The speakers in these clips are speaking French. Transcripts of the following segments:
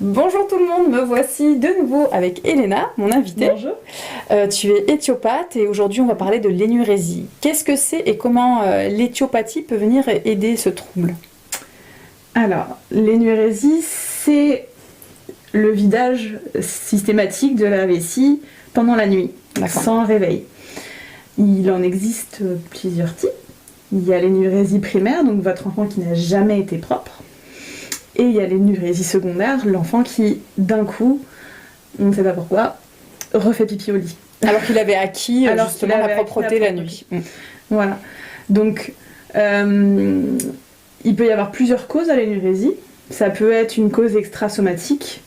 Bonjour tout le monde, me voici de nouveau avec Elena, mon invitée. Bonjour. Tu es éthiopathe et aujourd'hui on va parler de l'énurésie. Qu'est-ce que c'est et comment l'éthiopathie peut venir aider ce trouble? Alors, l'énurésie, c'est le vidage systématique de la vessie pendant la nuit, sans réveil. Il en existe plusieurs types. Il y a l'énurésie primaire, donc votre enfant qui n'a jamais été propre. Et il y a l'énurésie secondaire, l'enfant qui, d'un coup, on ne sait pas pourquoi, refait pipi au lit. Alors qu'il avait acquis justement la propreté la nuit. Voilà. Donc, il peut y avoir plusieurs causes à l'énurésie. Ça peut être une cause extrasomatique.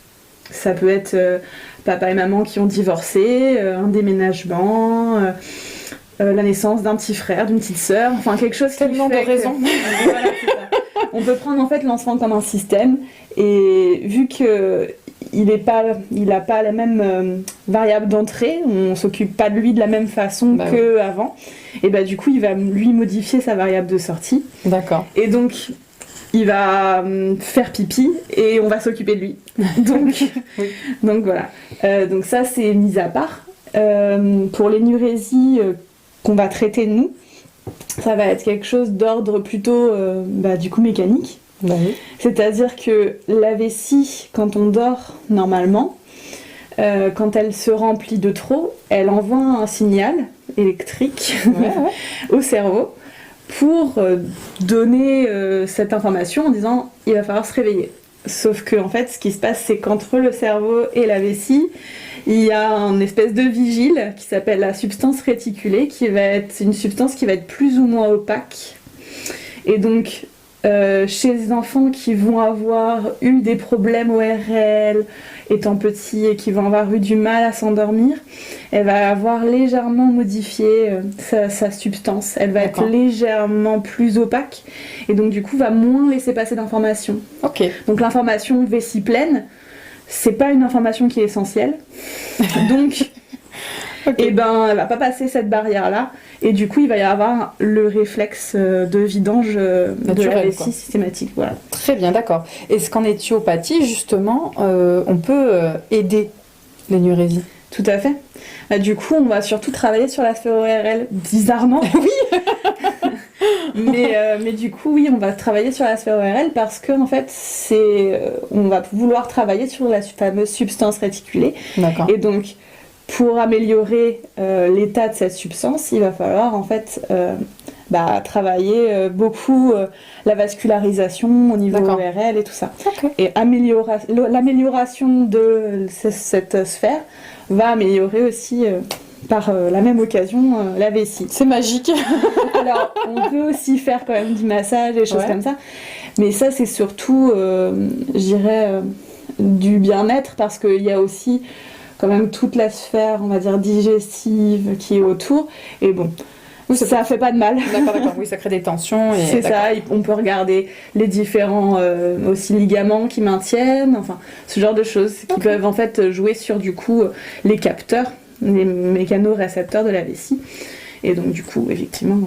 Ça peut être papa et maman qui ont divorcé, un déménagement, la naissance d'un petit frère, d'une petite sœur, enfin quelque chose qui tellement fait de raisons. Voilà, c'est ça. On peut prendre en fait l'enfant comme un système et vu que il n'a pas la même variable d'entrée, on s'occupe pas de lui de la même façon qu'avant, et bah du coup il va lui modifier sa variable de sortie. D'accord. Et donc il va faire pipi et on va s'occuper de lui. Donc, oui. Donc voilà. Donc ça c'est mis à part. Pour l'énurésie qu'on va traiter nous, ça va être quelque chose d'ordre plutôt du coup mécanique. Oui. C'est-à-dire que la vessie, quand on dort normalement, quand elle se remplit de trop, elle envoie un signal électrique au cerveau pour donner cette information en disant il va falloir se réveiller. Sauf que en fait, ce qui se passe, c'est qu'entre le cerveau et la vessie, il y a une espèce de vigile qui s'appelle la substance réticulée, qui va être une substance qui va être plus ou moins opaque. Et donc, chez les enfants qui vont avoir eu des problèmes ORL étant petits et qui vont avoir eu du mal à s'endormir, elle va avoir légèrement modifié sa substance. Elle va être légèrement plus opaque et donc du coup va moins laisser passer d'informations. Donc l'information vessie pleine, c'est pas une information qui est essentielle. Donc elle va pas passer cette barrière-là. Et du coup, il va y avoir le réflexe de vidange de la vessie systématique. Voilà. Très bien, d'accord. Est-ce qu'en éthiopathie, justement, on peut aider l'énurésie? Tout à fait. Du coup, on va surtout travailler sur la sphère ORL, bizarrement. Oui. mais du coup, oui, on va travailler sur la sphère ORL parce que en fait, on va vouloir travailler sur la fameuse substance réticulée. D'accord. Et donc, pour améliorer l'état de cette substance, il va falloir en fait travailler beaucoup la vascularisation au niveau ORL et tout ça. Et l'amélioration de cette sphère va améliorer aussi par la même occasion la vessie. C'est magique. Alors on peut aussi faire quand même du massage et des choses comme ça, mais ça c'est surtout je dirais du bien-être parce qu'il y a aussi quand même toute la sphère, on va dire, digestive qui est autour. Et bon, ça fait pas de mal. D'accord, oui, ça crée des tensions. C'est ça, on peut regarder les différents aussi ligaments qui maintiennent, enfin, ce genre de choses qui peuvent en fait jouer sur du coup les capteurs, les mécanorécepteurs de la vessie. Et donc du coup, effectivement...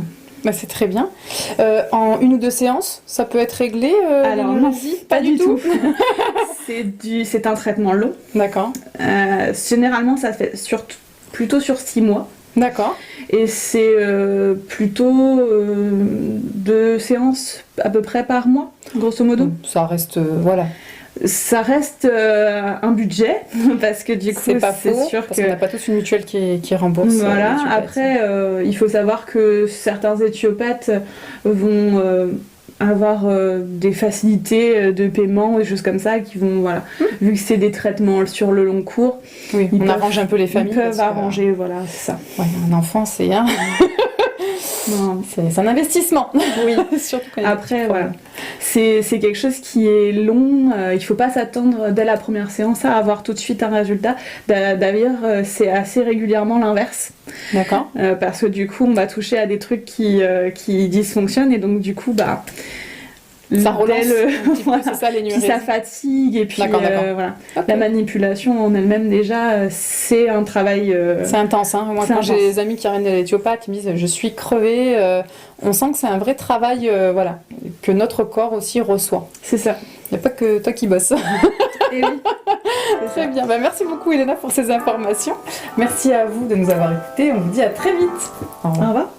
c'est très bien. En 1 ou 2 séances, ça peut être réglé Alors non, pas du tout. C'est un traitement long. D'accord. Généralement, ça se fait plutôt sur 6 mois. D'accord. Et c'est plutôt 2 séances à peu près par mois, grosso modo. Ça reste... voilà. Ça reste un budget parce que du coup c'est sûr parce qu'on n'a pas tous une mutuelle qui rembourse. Voilà. Après, il faut savoir que certains éthiopathes vont avoir des facilités de paiement, des choses comme ça qui vont vu que c'est des traitements sur le long cours. Oui, on arrange un peu les familles. Ils peuvent arranger, voilà, c'est ça. Ouais, un enfant, c'est c'est un investissement. Oui, surtout quand après, voilà. C'est quelque chose qui est long. Il ne faut pas s'attendre dès la première séance à avoir tout de suite un résultat. D'ailleurs, c'est assez régulièrement l'inverse. D'accord. Parce que du coup, on va toucher à des trucs qui dysfonctionnent et donc du coup, ça relance c'est ça, puis ça fatigue et puis voilà. La manipulation en elle-même déjà c'est un travail c'est intense hein. Moi quand j'ai des amis qui reviennent de l'éthiopathe ils me disent je suis crevée, on sent que c'est un vrai travail que notre corps aussi reçoit. C'est ça. Il n'y a pas que toi qui bosses. Et oui. Très bien. Bah, merci beaucoup, Elena, pour ces informations. Merci à vous de nous avoir écoutés. On vous dit à très vite. Au revoir. Au revoir.